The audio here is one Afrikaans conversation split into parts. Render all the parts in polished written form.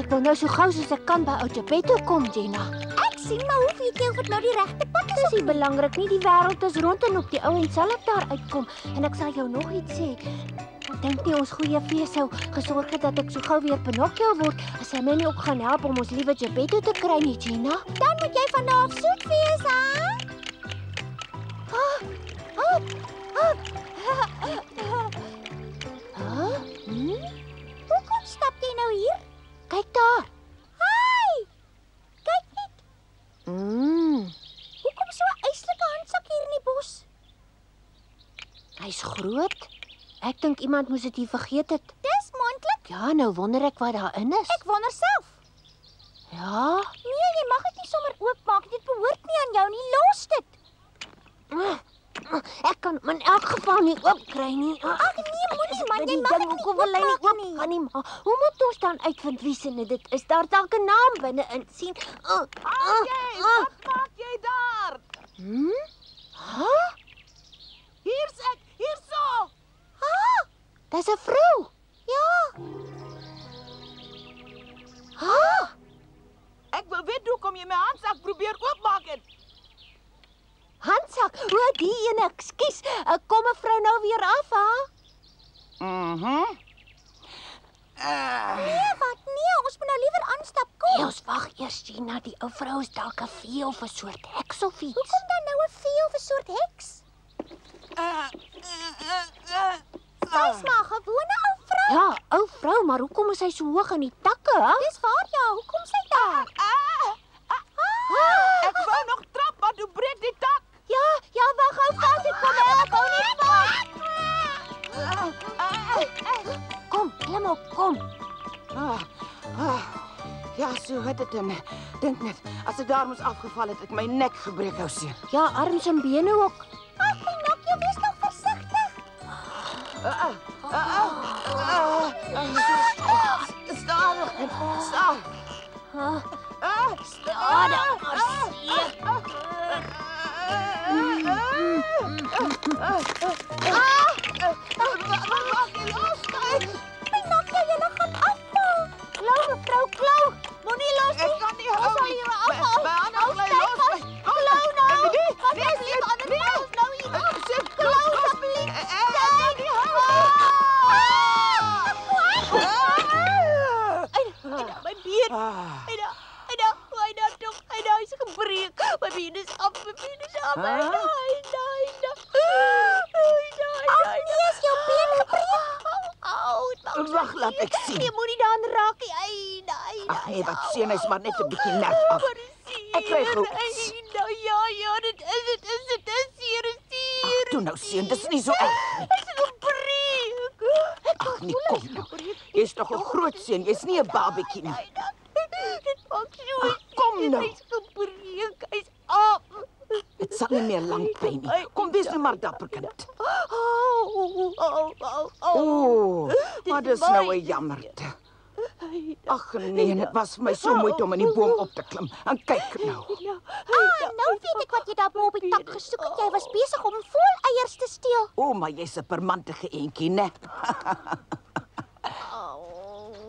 Ek wil nou so gou soos ek kan by ou Geppetto kom, Jenna. Ek sien, maar hoe weet jy of dit nou die regte pad is? Dis nie belangrik nie, die wêreld is rond en op die ou en sal ek daar uitkom. En ek sal jou nog iets sê. Ek dink nie ons goeie fee sou gesorg het dat ek so gou weer Pinocchio word as hy my nie ook gaan help om ons liewe Geppetto te kry nie, Jenna. Dan moet jy vanaf soet wees, hè? Hoekom stap jy nou hier? Kyk daar. Hi! Kyk net. Hoekom so 'n eislike handsak hier in die bos? Hy's groot. Ek dink iemand moes dit hier vergeet het. Dis moontlik. Ja, nou wonder ek wat daarin is. Ek wonder self. Ja? Nee, jy mag dit nie sommer oopmaak. Dit behoort nie aan jou nie. Los dit. Ek kan hom in elk geval nie oopkry nie. Ag nee, moenie man, jy mag dit nie Hoekom wil hy nie oop kan nie, maar hoe moet ons dan uitvind wie se dit is? Daar dalk 'n naam binne-in sien. Wat maak jy daar? Hier's ek, hierso. Dis 'n vrou. Ja. Ek wil weet hoekom jy my handsak probeer oopmaak het. Handsak. O, die ene. Ekskuus. Kom mevrou nou weer af, ha? Nee, wat? Nee, ons moet nou liewer aanstap. Kom. Nee, ons wag eers, Gina. Die ou vrou is dalk 'n vee of 'n soort heks of iets. Hoekom dan nou 'n vee of 'n soort heks? Sy's maar 'n gewone ou vrou. Ja, ou vrou, maar hoekom is sy so hoog in die takke, hè? Dis waar, ja. Hoekom sy daar? Ek wou nog trap, maar toe breek die tak. Ja, wag gou vas, ek kom help. Hou net vas. Kom, klim op, kom. Ja, so het dit en dink net, as ek daar moes afgeval het, ek my nek gebreek hou seun. Ja, arms en bene ook. Ag, Pinocchio, wees nog versigtig. Staan. Pinocchio, jy gaan afval. Klou, mevrou, klou. Moenie los nie. Ek kan nie hou nie. afval. My hande bly los. Klou nou. Nee, Nou hier. Klou asseblief. Ek kan nie hou. My been. Hy is gebreek. My been is af. Nee, is jou been gebreek? Wag, laat ek sien. Jy moenie daaraan raak nie. Ag nee, wat seun, hy's maar net 'n bietjie nerf af. Ek kry gou iets. Ja, dit is hier. Ag, toe nou seun, dis nie so erg nie. Hy is gebreek. Ag nee, kom nou. Jy's nog 'n groot seun, jy's nie 'n babietjie nie. Dit maak so. Kom nou. Hy's gebreek. Hy's af. Dit sal nie meer lank pyn nie. Kom, wees nou maar dapper, kind. Maar dis nou 'n jammerte. Ag nee, dit was vir my so moeite om in die boom op te klim. En kyk nou. Nou weet ek wat jy daar bo op die tak gesoek het? Jy was besig om vol eiers te steel. O, maar jy's 'n permantige eentjie, né?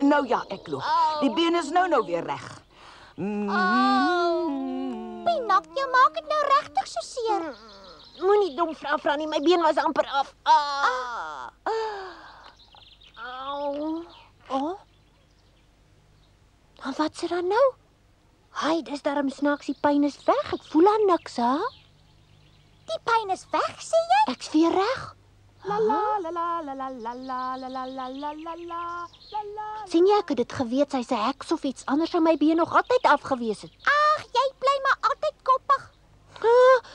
Nou ja, ek loop. Die been is nou weer reg. Pinocchio, maak dit nou regtig so seer. Moenie dom vra nie, my been was amper af. Au. Oh. En wat se dan nou? Hy, dis darm snaaks, die pyn is weg. Ek voel aan niks, hè? Die pyn is weg, sê jy? Ek's weer reg. La la la la la la la la la la la la la la la. Sien jy, ek het dit geweet, sy's 'n heks of iets anders sou my been nog altyd afgewees het. Ag, jy bly maar altyd koppig.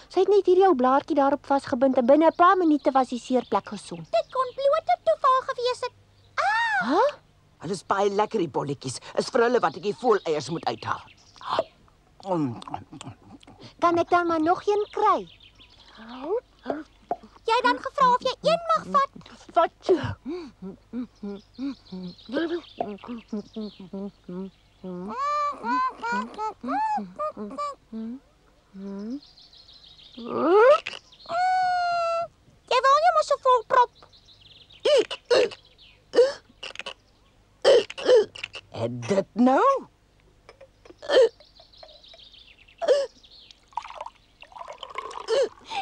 Sy het net hierdie ou blaartjie daarop vasgebind en binne 'n paar minute was die seerplek gesond. Dit kon bloot 'n toeval gewees het. Hulle is baie lekker die bolletjies. Is vir hulle wat ek die vol eiers moet uithaal. Kan ek dan maar nog een kry? Jy dan gevra of jy een mag vat? Wat? Jy wil nie mos so vol prop. En dit nou?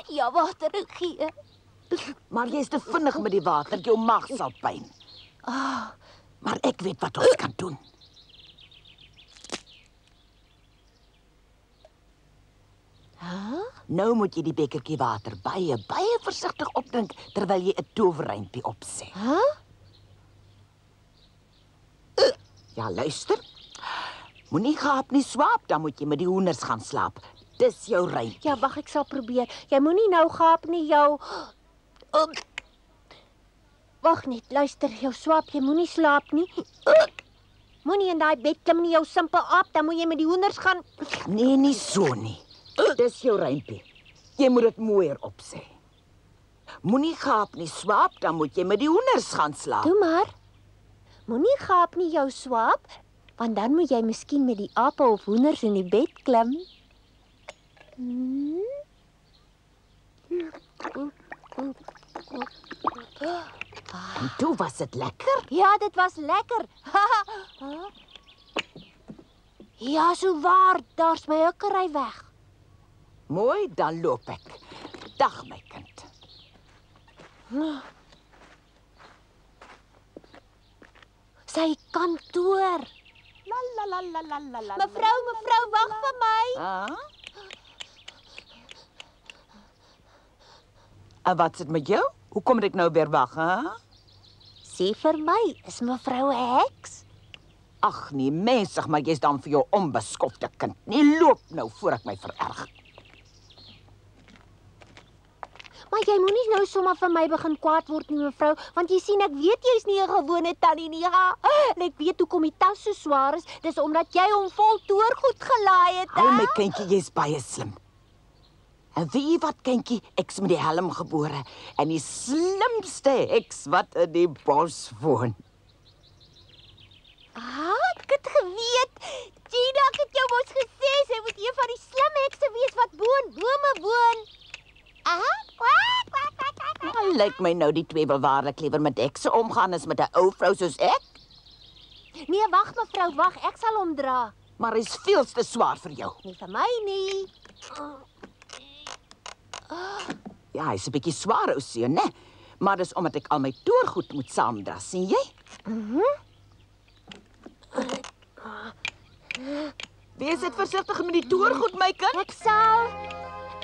Ja, water gee. Maar jy's te vinnig met die water, jou maag sal pyn. Maar ek weet wat ons kan doen. Nou moet jy die bekertjie water baie versigtig opdrink terwyl jy 'n towerreimpie opsê. Ja, luister. Moenie gaap nie, swaap, dan moet jy met die hoenders gaan slaap. Dis jou reimpie. Ja, wag, ek sal probeer. Jy moenie nou gaap nie, jou... Wag net, luister, jou swap, jy moenie slaap nie. Moenie in daai bed klim nie, jou simpel aap, dan moet jy met die hoenders gaan... Nee, nie so nie. Dis jou reimpie. Jy moet dit mooier opsê. Moenie gaap nie, swaap, dan moet jy met die hoenders gaan slaap. Doe maar. Moenie gaap nie, jou swap, want dan moet jy miskien met die ape of hoenders in die bed klim. En toe was dit lekker. Ja, dit was lekker. Ja, so waar, daar's my hukkery weg. Mooi, dan loop ek. Dag, my kind. Sy kantoor. La la la la la la la. Mevrou, wag vir my. En wat sit met jou? Hoekom moet ek nou weer wag, hè? Sê vir my, is mevrou 'n heks? Ag nee, mensig, maar jy's dan vir jou onbeskofte kind. Nee, loop nou voor ek my vererg. Maar jy moenie nou sommer vir my begin kwaad word nie, mevrou, want jy sien ek weet jy's nie 'n gewone tannie nie. Ja. En ek weet hoekom die tas so swaar is. Dis omdat jy hom vol toorgoed gelaai het. Hou my kindjie, jy's baie slim. En weet jy wat, kindjie, ek's met die helm gebore en die slimste heks wat in die bos woon. Ek het geweet. Gina, ek het jou mos gesê sy moet een van die slim hekse wees wat bo in bome woon. Lyk my nou die twee wil waarlik liewer met hekse omgaan as met 'n ou vrou soos ek. Nee, wag mevrou, wag, ek sal hom dra. Maar hy's veel te swaar vir jou. Nie vir my nie. Ja, hy's 'n bietjie swaar ou seun, né? Maar dis omdat ek al my toorgoed moet saamdra, sien jy? Wees dit versigtig met die toorgoed, my kind. Ek sal.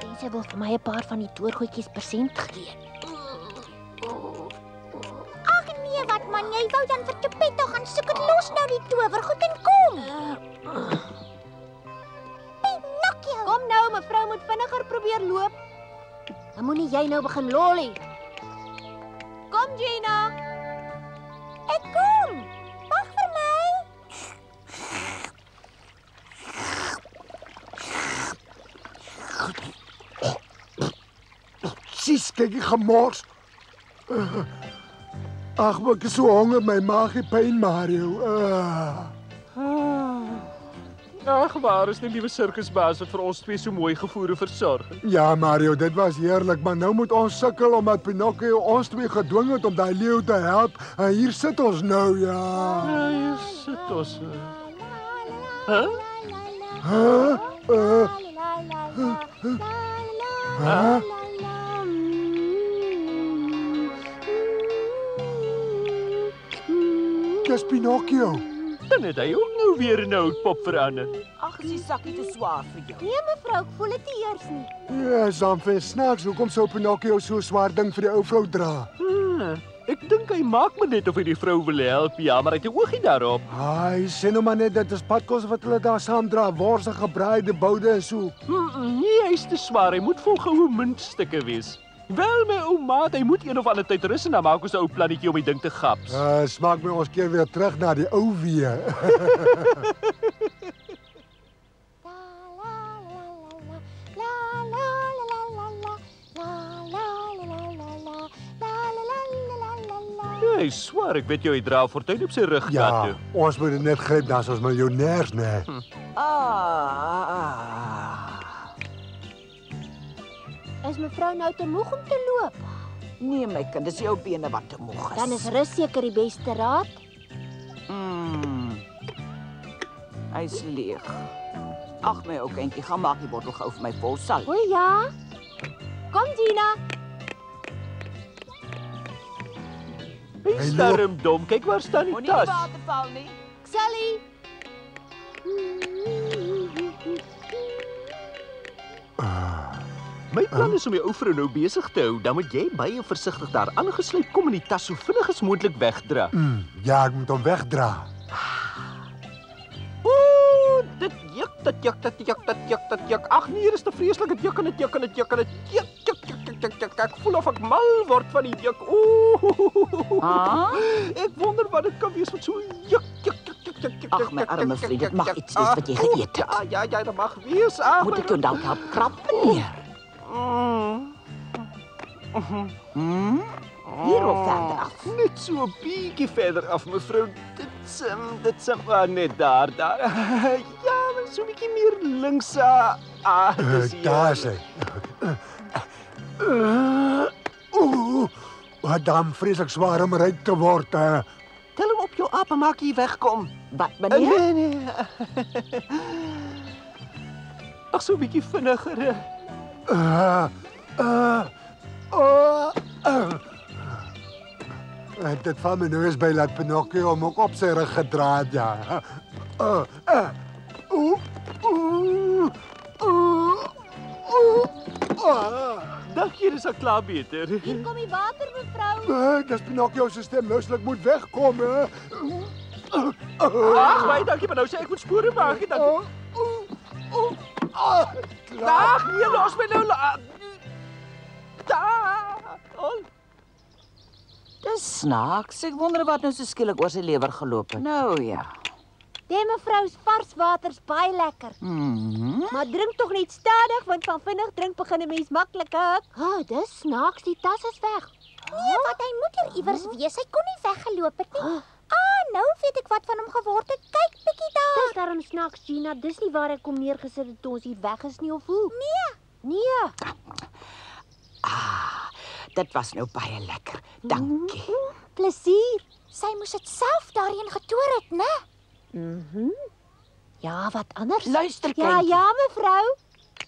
Mense wil vir my 'n paar van die toorgoedjies persent gee. Ag nee, wat man, jy wou dan vir Geppetto gaan soek en los nou die towergoed en kom. Pinocchio. Kom nou, mevrou moet vinniger probeer loop. Dan moenie jy nou begin lolly. Kom Gina. Ek kom. Wag vir my. Sis, kyk ek gemors. Ag, maar ek is so honger, my maag het pyn, Mario. Ag, waar is die liewe sirkusbaas wat vir ons twee so mooi gevoere versorg? Ja, Mario, dit was heerlik, maar nou moet ons sukkel omdat Pinocchio ons twee gedwing het om daai leeu te help. En hier sit ons nou, ja. Ja, hier sit ons. Huh? Dis Pinocchio. Dan het hy ook nou weer 'n houtpop verander. Ag, is die sakkie te swaar vir jou? Nee mevrou, ek voel dit nie eers nie. Ja, Zamfe, snaaks, hoekom sou Pinocchio so 'n swaar ding vir die ou vrou dra? Ek dink hy maak maar net of hy die vrou wil help, ja, maar hy het 'n oogie daarop. Ai, sê nou maar net dit is padkos wat hulle daar saam dra, worse gebraaide boude en so. Nee, hy's te swaar, hy moet vol goue muntstukke wees. Wel, my ou maat, hy moet een of ander tyd rus en dan maak ons 'n ou plannetjie om die ding te gaps. Smaak my ons keer weer terug na die ou weer. Hy swaar, ek weet jy, hy dra fortuin op sy rug Ja, toe. ons moet dit net gryp, dan is ons miljonêers, né? Is mevrou nou te moeg om te loop? Nee, my kind, dis jou bene wat te moeg is. Dan is rus seker die beste raad. Hy's leeg. Ag, my ou kindjie, gaan maak die bottel gou vir my vol sal. O ja. Kom Gina. Hy's darm dom, kyk waar staan die Moenie tas. water val nie. Sally. My plan is om die ou vrou nou besig te hou, dan moet jy baie versigtig daar aangesluip kom en die tas so vinnig as moontlik wegdra. Ja, ek moet hom wegdra. Ooh, dit juk. Ag nee, dis te vreeslik, dit juk. Ek voel of ek mal word van die juk. Ooh. Ek wonder wat dit kan wees wat so juk. Ag, my arme vriend, dit mag iets wees wat jy geëet het. Ja, dat mag wees. Moet ek jou dalk help krap, meneer? Hier of verder af. Net so 'n bietjie verder af, mevrou. Dit sim net daar. Ja, maar so 'n bietjie meer links. Dis hier. Daar is hy. Wat dan vreeslik swaar om ryk te word. Tel hom op jou aap en maak jy wegkom. Wat, meneer? Nee. Ag, so 'n bietjie vinniger. Dit val my nou eens by laat Pinocchio hom ook op sy rug gedra het, ja. Dink jy dis al klaar beter? Hier kom die water mevrou. Dis Pinocchio se stem, luisterlik moet wegkom, hè. Ag, baie dankie, maar nou sê ek moet spore maak. Ag, nee, los my nou. Dis snaaks. Ek wonder wat nou so skielik oor sy lewer geloop het. Nou ja. Die mevrou se vars water's baie lekker. Maar drink tog net stadig want van vinnig drink begin 'n mens maklik hik. Dis snaaks, die tas is weg. Nee, wat hy moet hier iewers wees. Hy kon nie weggeloop het nie. Nou weet ek wat van hom geword het. Kyk bietjie daar. Dis darm snaaks, Gina. Dis nie waar ek hom neergesit het toe ons hier weg is nie of hoe? Nee. Dit was nou baie lekker. Dankie. Plesier. Sy moes dit self daarheen getoer het, né? Ja, wat anders? Luister, kindjie. Ja, mevrou.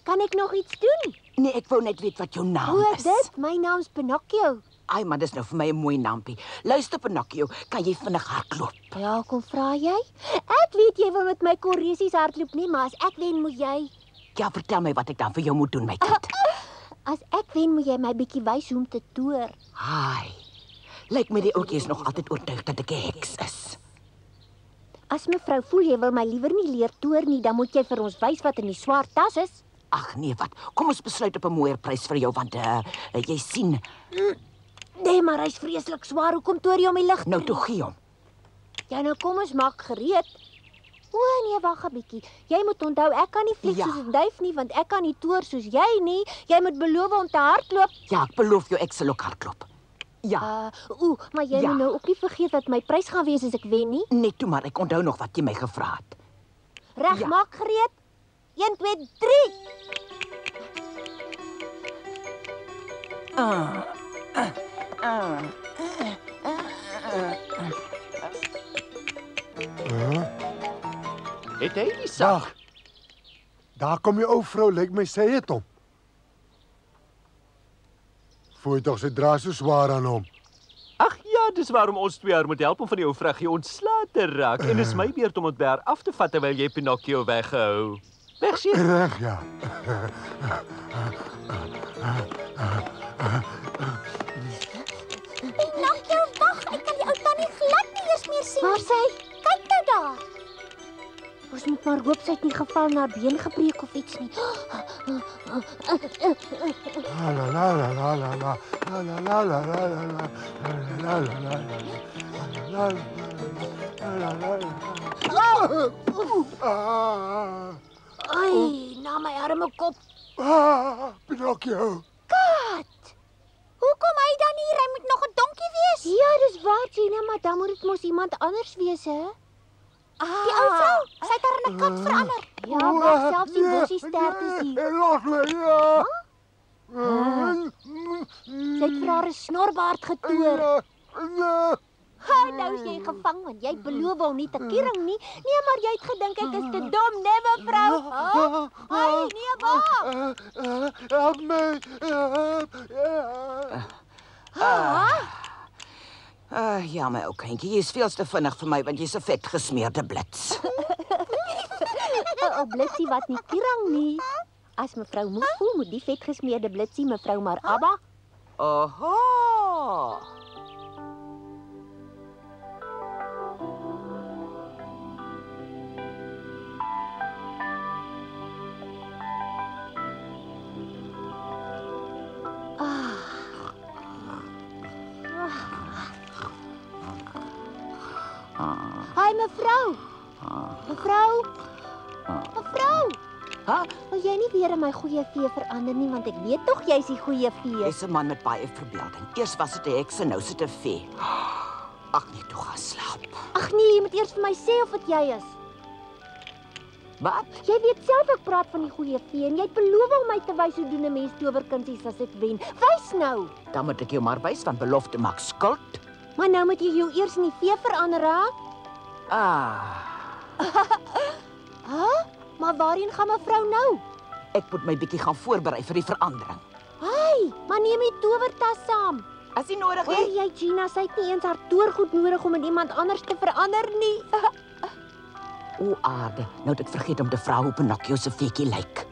Kan ek nog iets doen? Nee, ek wou net weet wat jou naam O, is. dit, my naam's Pinocchio. Ai, maar dis nou vir my 'n mooi nampie. Luister, Pinocchio, kan jy vinnig hardloop? Ja, kom vra jy? Ek weet jy wil met my korresies hardloop nie, maar as ek wen moet jy. Ja, vertel my wat ek dan vir jou moet doen, my kind. As ek wen moet jy my bietjie wys hoe om te toer. Ai. Lyk my die ouetjie is nog altyd oortuig dat ek 'n heks is. As mevrou voel jy wil my liewer nie leer toer nie, dan moet jy vir ons wys wat in die swart tas is. Ag nee, wat? Kom ons besluit op 'n mooier prys vir jou want jy sien, Nee, maar hy's vreeslik swaar. Hoekom toer jy hom die lig? nou toe gee hom. Ja, nou kom ons maak gereed. O nee, wag 'n bietjie. Jy moet onthou ek kan nie vlieg Ja. soos 'n duif nie, want ek kan nie toer soos jy nie. Jy moet beloof om te hardloop. Ja, ek beloof jou ek sal ook hardloop. Ja, Maar jy Ja. moet nou ook nie vergeet wat my prys gaan wees as ek wen nie. net toe maar ek onthou nog wat jy my gevra het. Reg, Ja. maak gereed. 1 2 3. Het hy die sak? Wag. Daar kom die ou vrou, lyk my sy het hom. Voel tog sy dra so swaar aan hom. Ag ja, dis waarom ons 2 jaar moet help om van die ou vraggie ontslae te raak. En dis my beurt om dit by haar af te vat terwyl jy Pinocchio weghou. Wegsien. Reg, ja. Pinocchio, wag, ek kan die ou tannie glad nie eens meer sien. Waar sy? Kyk nou daar. Ons moet maar hoop sy het nie geval na haar been gebreek of iets nie. La la la la la la la la la la la la la la la la. Ai, na my arme kop. Pinocchio. Hoekom hy dan hier? Hy moet nog 'n donkie wees. Ja, dis waar, Gina, maar dan moet dit mos iemand anders wees, hè? Die ou vrou, sy het haar in 'n kat verander. Ja, maar selfs die bossie sterk is hier. Los my, ja. Sy het vir haar 'n snorbaard getoer. Ha, nou is jy gevang, want jy het beloof om nie te kiering nie. Nee, maar jy het gedink ek is te dom, nee mevrou. Ha? Ai, nee, wag. Help my. Ja, my ou kindjie, jy is veel te vinnig vir my want jy's 'n vet gesmeerde blits. 'n Blitsie wat nie kiering nie. As mevrou moes voel, moet die vetgesmeerde blitsie mevrou maar Abba. Oho! Hi mevrou. Mevrou. Mevrou. Ha? Wil jy nie weer in my goeie vee verander nie, want ek weet tog jy's die goeie vee. Jy's 'n man met baie verbeelding. Eers was dit 'n heks en nou is dit 'n vee. Ag nee, toe gaan slaap. Ag nee, jy moet eers vir my sê of dit jy is. Wat? Jy weet self ek praat van die goeie vee en jy het beloof om my te wys hoe doen 'n mens towerkunsies as ek wen. Wys nou. Dan moet ek jou maar wys van belofte maak skuld. Maar nou moet jy jou eers in die vee verander, hè? Maar waarheen gaan mevrou nou? Ek moet my bietjie gaan voorberei vir die verandering. Hey, maar neem die towertas saam. As jy nodig Hoor het. jy, Gina, sy het nie eens haar toergoed nodig om in iemand anders te verander nie. O aarde, nou het ek vergeet om te vra hoe Pinocchio se veetjie lyk.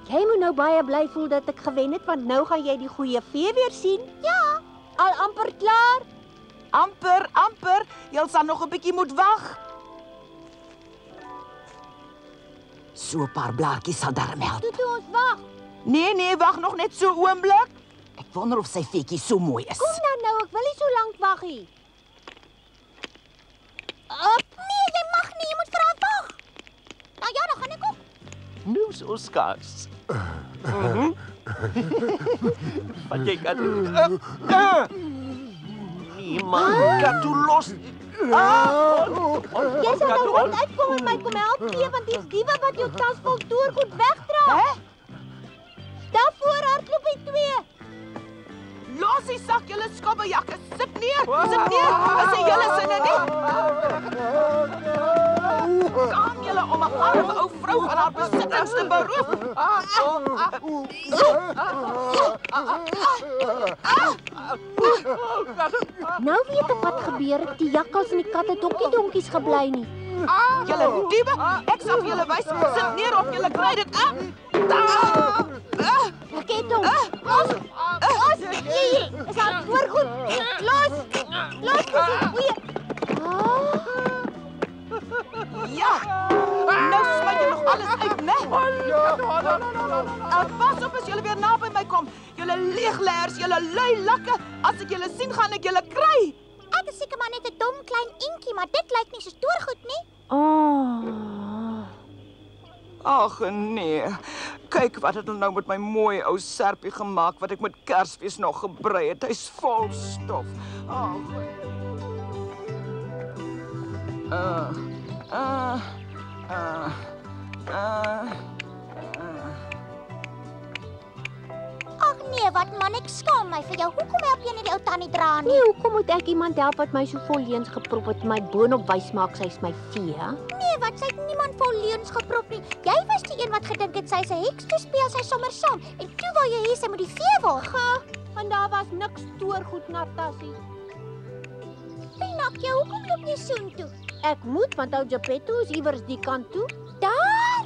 Jy moet nou baie bly voel dat ek gewen het, want nou gaan jy die goeie vee weer sien. Ja, al amper klaar. Amper. Jy sal nog 'n bietjie moet wag. So 'n paar blaartjies sal darm help. Toe ons wag. Nee, wag nog net so 'n oomblik. Ek wonder of sy veetjie so mooi is. Kom dan nou, ek wil nie so lank wag nie. Nee, jy mag nie, jy moet vir haar wag. Nou ja, dan gaan ek op. Nou so skaars. Wat jy kan. Nee man, Katu los. Jy sal nou rond uitkom en my kom help gee, want dis diewe wat jou tas vol toergoed wegdra. Hè? Daarvoor hardloop die twee. Los die sak, julle skobbejakke. Sit neer. As jy julle sinne nie. Kom julle om 'n arme ou vrou van haar besittings te beroof. Nou weet ek wat gebeur het. Die jakkals en die katte het ook nie donkies gebly nie. Julle diewe, ek sal vir julle wys. Sit neer of julle kry dit af. Ek het hom. Los. Is al voorgoed. Los, dis goeie. Ja. Nou smyt jy nog alles uit, né? Pas op as julle weer naby my kom. Julle leegleers, julle lui lakke. As ek julle sien, gaan ek julle kry. Ek is seker maar net 'n dom klein entjie, maar dit lyk nie so stoorgoed nie. Ag nee. Kyk wat het hulle nou met my mooi ou serpie gemaak wat ek met Kersfees nog gebrei het. Hy's vol stof. Ag. Ag nee, wat man, ek skaam my vir jou. Hoekom help jy nie die ou tannie dra nie? Nee, hoekom moet ek iemand help wat my so vol leuns geprop het, my boonop wys maak sy's my vee? Nee, wat sy het niemand vol leuns geprop nie. Jy was die een wat gedink het sy's 'n heks, toe speel sy sommer saam. En toe wou jy hê sy moet die vee word. En daar was niks stoorgoed na Tassie. Pinocchio, hoekom loop jy soontoe? Ek moet, want ou Geppetto is iewers die kant toe. Daar!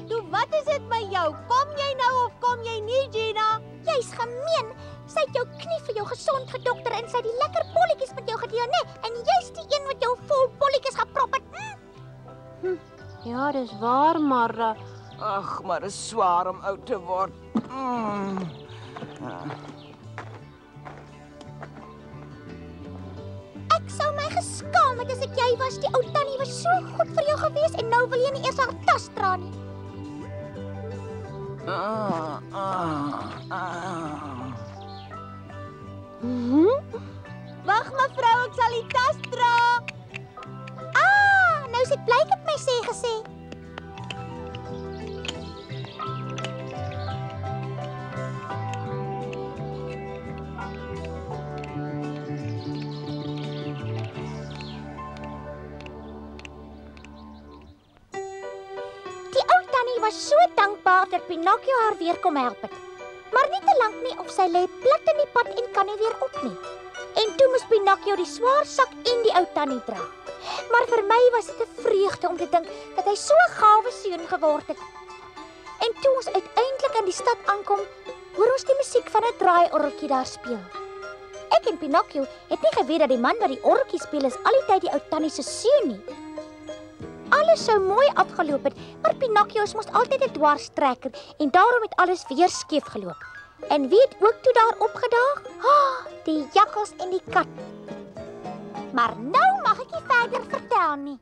Toe wat is dit met jou? Kom jy nou of kom jy nie, Gina? Jy's gemeen. Sy het jou knie vir jou gesond gedokter en sy het die lekker bolletjies met jou gedeel, né? En jy's die een wat jou vol bolletjies geprop het. Ja, dis waar, maar Ag, maar dit is swaar om oud te word. Ek sou my geskaam het as ek jy was. Die ou tannie was so goed vir jou gewees en nou wil jy nie eers haar tas dra nie. Wag mevrou, ek sal die tas dra. Nou is dit blyk het my sê gesê. Die ou tannie was so dankbaar dat Pinocchio haar weer kom help het. Maar nie te lank nie of sy lê plat in die pad en kan nie weer op nie. En toe moes Pinocchio die swaar sak en die ou tannie dra. Maar vir my was dit 'n vreugde om te dink dat hy so 'n gawe seun geword het. En toe ons uiteindelik in die stad aankom, hoor ons die musiek van 'n draaiorgeltjie daar speel. Ek en Pinocchio het nie geweet dat die man wat die orgeltjie speel is al die tyd die ou tannie se seun nie. Alles sou mooi afgeloop het, maar Pinocchio mos altyd 'n dwarstrekker en daarom het alles weer skeef geloop. En wie het ook toe daar opgedaag? Die jakkals en die kat. Maar nou mag ek nie verder vertel nie.